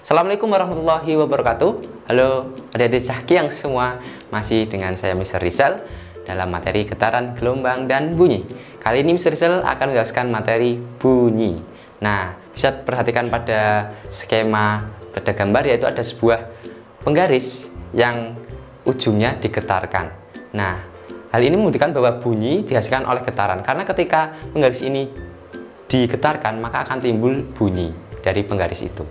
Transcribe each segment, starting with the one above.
Assalamualaikum warahmatullahi wabarakatuh. Halo adik-adik Cahki yang semua, masih dengan saya Mr. Rizal dalam materi getaran, gelombang, dan bunyi. Kali ini Mr. Rizal akan menjelaskan materi bunyi. Nah, bisa perhatikan pada skema pada gambar, yaitu ada sebuah penggaris yang ujungnya digetarkan. Nah, hal ini membuktikan bahwa bunyi dihasilkan oleh getaran, karena ketika penggaris ini digetarkan maka akan timbul bunyi dari penggaris itu.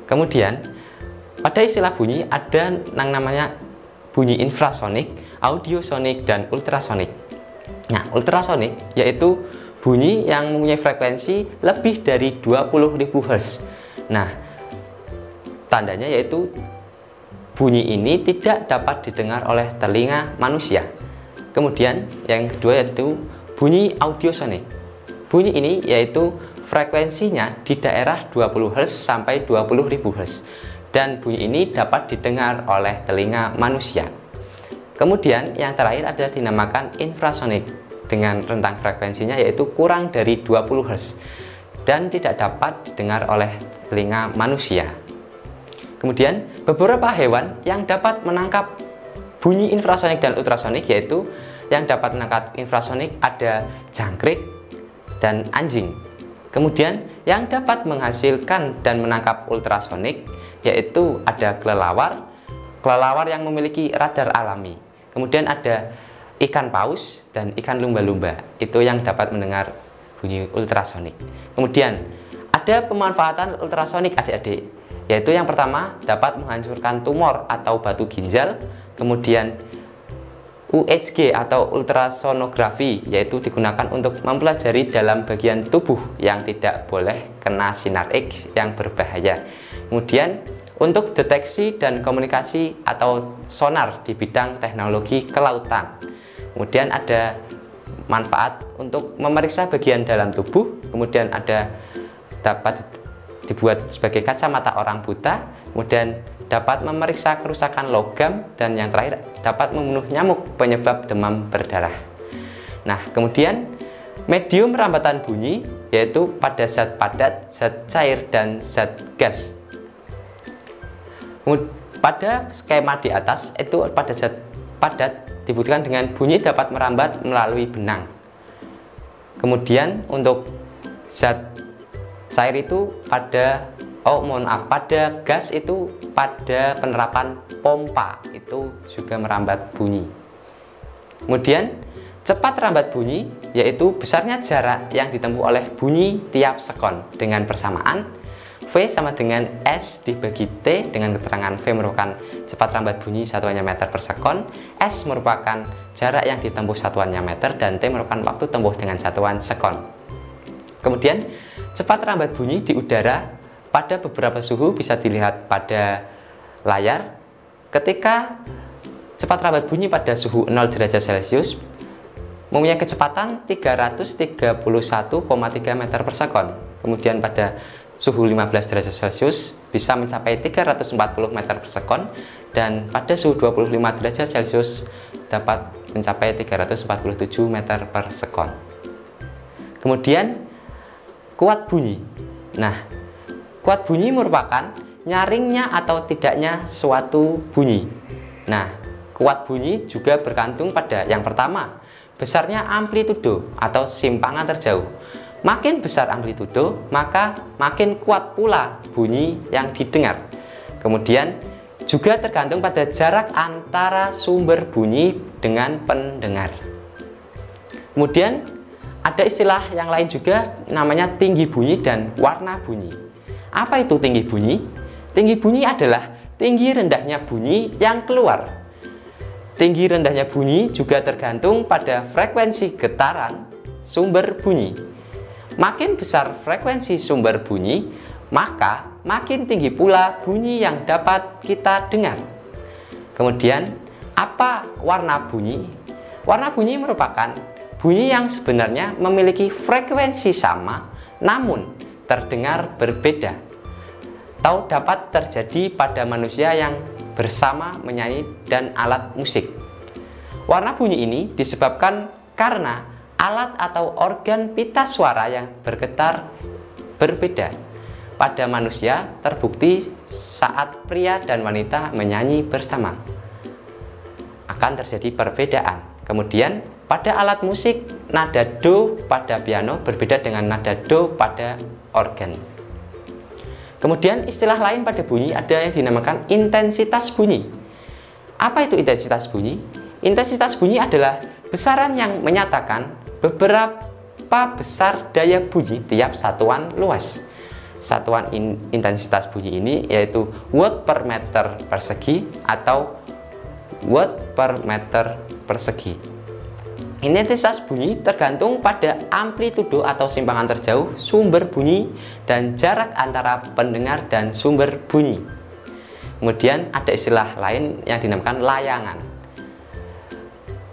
Kemudian pada istilah bunyi ada yang namanya bunyi infrasonik, audiosonik, dan ultrasonik. Nah, ultrasonik yaitu bunyi yang mempunyai frekuensi lebih dari 20.000 Hz. Nah, tandanya yaitu bunyi ini tidak dapat didengar oleh telinga manusia. Kemudian yang kedua yaitu bunyi audiosonik. Bunyi ini yaitu frekuensinya di daerah 20 Hz sampai 20.000 Hz, dan bunyi ini dapat didengar oleh telinga manusia. Kemudian yang terakhir adalah dinamakan infrasonik, dengan rentang frekuensinya yaitu kurang dari 20 Hz dan tidak dapat didengar oleh telinga manusia. Kemudian beberapa hewan yang dapat menangkap bunyi infrasonik dan ultrasonik, yaitu yang dapat menangkap infrasonik ada jangkrik dan anjing. Kemudian yang dapat menghasilkan dan menangkap ultrasonik yaitu ada kelelawar yang memiliki radar alami. Kemudian ada ikan paus dan ikan lumba-lumba, itu yang dapat mendengar bunyi ultrasonik. Kemudian ada pemanfaatan ultrasonik adik-adik, yaitu yang pertama dapat menghancurkan tumor atau batu ginjal. Kemudian USG atau ultrasonografi, yaitu digunakan untuk mempelajari dalam bagian tubuh yang tidak boleh kena sinar X yang berbahaya. Kemudian untuk deteksi dan komunikasi atau sonar di bidang teknologi kelautan. Kemudian ada manfaat untuk memeriksa bagian dalam tubuh. Kemudian ada dapat dibuat sebagai kacamata orang buta. Kemudian dapat memeriksa kerusakan logam, dan yang terakhir dapat membunuh nyamuk penyebab demam berdarah. Nah, kemudian medium rambatan bunyi yaitu pada zat padat, zat cair, dan zat gas. Pada skema di atas itu pada zat padat dibuktikan dengan bunyi dapat merambat melalui benang. Kemudian untuk zat cair itu pada pada gas itu pada penerapan pompa itu juga merambat bunyi. Kemudian cepat rambat bunyi yaitu besarnya jarak yang ditempuh oleh bunyi tiap sekon dengan persamaan V sama dengan S dibagi T, dengan keterangan V merupakan cepat rambat bunyi satuannya meter per sekon, S merupakan jarak yang ditempuh satuannya meter, dan T merupakan waktu tempuh dengan satuan sekon. Kemudian cepat rambat bunyi di udara pada beberapa suhu bisa dilihat pada layar. Ketika cepat rambat bunyi pada suhu 0 derajat Celcius mempunyai kecepatan 331,3 meter per sekon. Kemudian pada suhu 15 derajat Celcius bisa mencapai 340 meter per sekon, dan pada suhu 25 derajat Celcius dapat mencapai 347 meter per sekon. Kemudian kuat bunyi. Nah, kuat bunyi merupakan nyaringnya atau tidaknya suatu bunyi. Nah, kuat bunyi juga bergantung pada yang pertama, besarnya amplitudo atau simpangan terjauh. Makin besar amplitudo, maka makin kuat pula bunyi yang didengar. Kemudian juga tergantung pada jarak antara sumber bunyi dengan pendengar. Kemudian ada istilah yang lain juga, namanya tinggi bunyi dan warna bunyi. Apa itu tinggi bunyi? Tinggi bunyi adalah tinggi rendahnya bunyi yang keluar. Tinggi rendahnya bunyi juga tergantung pada frekuensi getaran sumber bunyi. Makin besar frekuensi sumber bunyi, maka makin tinggi pula bunyi yang dapat kita dengar. Kemudian, apa warna bunyi? Warna bunyi merupakan bunyi yang sebenarnya memiliki frekuensi sama, namun terdengar berbeda, atau dapat terjadi pada manusia yang bersama menyanyi dan alat musik. Warna bunyi ini disebabkan karena alat atau organ pita suara yang bergetar berbeda. pada manusia terbukti saat pria dan wanita menyanyi bersama akan terjadi perbedaan. Kemudian pada alat musik, nada do pada piano berbeda dengan nada do pada organ. Kemudian istilah lain pada bunyi ada yang dinamakan intensitas bunyi. Apa itu intensitas bunyi? Intensitas bunyi adalah besaran yang menyatakan beberapa besar daya bunyi tiap satuan luas. Satuan intensitas bunyi ini yaitu watt per meter persegi atau watt per meter persegi. Intensitas bunyi tergantung pada amplitudo atau simpangan terjauh sumber bunyi dan jarak antara pendengar dan sumber bunyi. Kemudian ada istilah lain yang dinamakan layangan.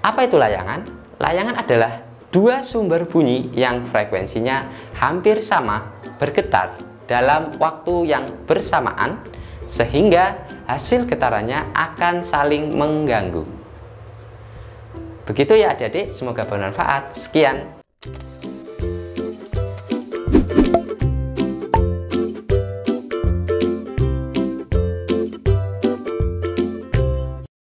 Apa itu layangan? Layangan adalah dua sumber bunyi yang frekuensinya hampir sama bergetar dalam waktu yang bersamaan sehingga hasil getarannya akan saling mengganggu. Begitu ya adik-adik, semoga bermanfaat. Sekian.